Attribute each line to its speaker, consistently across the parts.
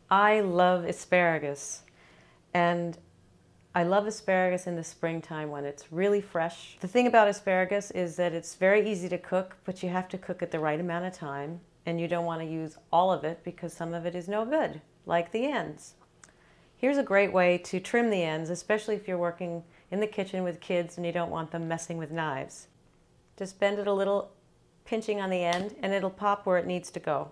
Speaker 1: I love asparagus, and I love asparagus in the springtime when it's really fresh. The thing about asparagus is that it's very easy to cook, but you have to cook it the right amount of time, and you don't want to use all of it because some of it is no good, like the ends. Here's a great way to trim the ends, especially if you're working in the kitchen with kids and you don't want them messing with knives. Just bend it a little, pinching on the end, and it'll pop where it needs to go.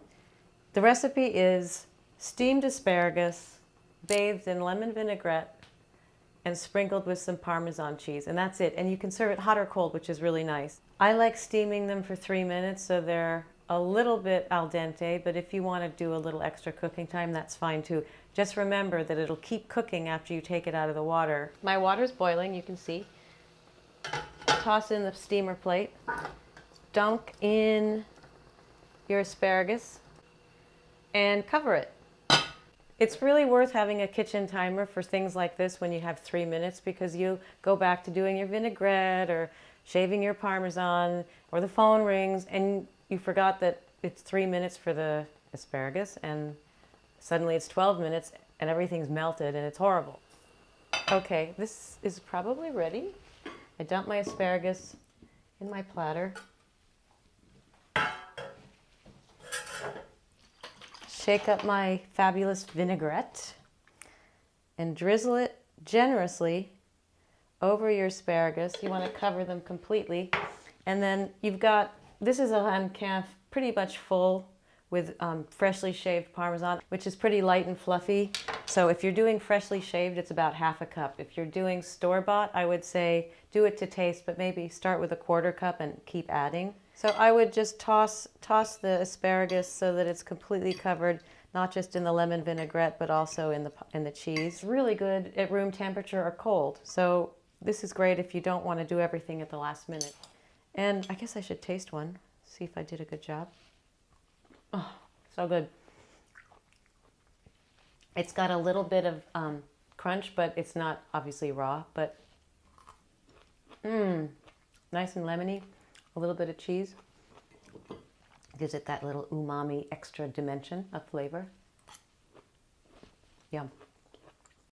Speaker 1: The recipe is steamed asparagus, bathed in lemon vinaigrette, and sprinkled with some Parmesan cheese, and that's it. And you can serve it hot or cold, which is really nice. I like steaming them for 3 minutes, so they're a little bit al dente, but if you want to do a little extra cooking time, that's fine too. Just remember that it'll keep cooking after you take it out of the water. My water's boiling, you can see. Toss in the steamer plate. Dunk in your asparagus and cover it. It's really worth having a kitchen timer for things like this when you have 3 minutes, because you go back to doing your vinaigrette or shaving your Parmesan, or the phone rings and you forgot that it's 3 minutes for the asparagus, and suddenly it's 12 minutes and everything's melted and it's horrible. Okay, this is probably ready. I dump my asparagus in my platter. Shake up my fabulous vinaigrette and drizzle it generously over your asparagus. You want to cover them completely. And then you've got, this is a hand calf pretty much full with freshly shaved Parmesan, which is pretty light and fluffy. So if you're doing freshly shaved, it's about half a cup. If you're doing store-bought, I would say do it to taste, but maybe start with a 1/4 cup and keep adding. So I would just toss the asparagus so that it's completely covered, not just in the lemon vinaigrette, but also in the cheese. Really good at room temperature or cold. So this is great if you don't want to do everything at the last minute. And I guess I should taste one, see if I did a good job. Oh, so good. It's got a little bit of crunch, but it's not obviously raw, but nice and lemony. A little bit of cheese gives it that little umami extra dimension of flavor. Yum.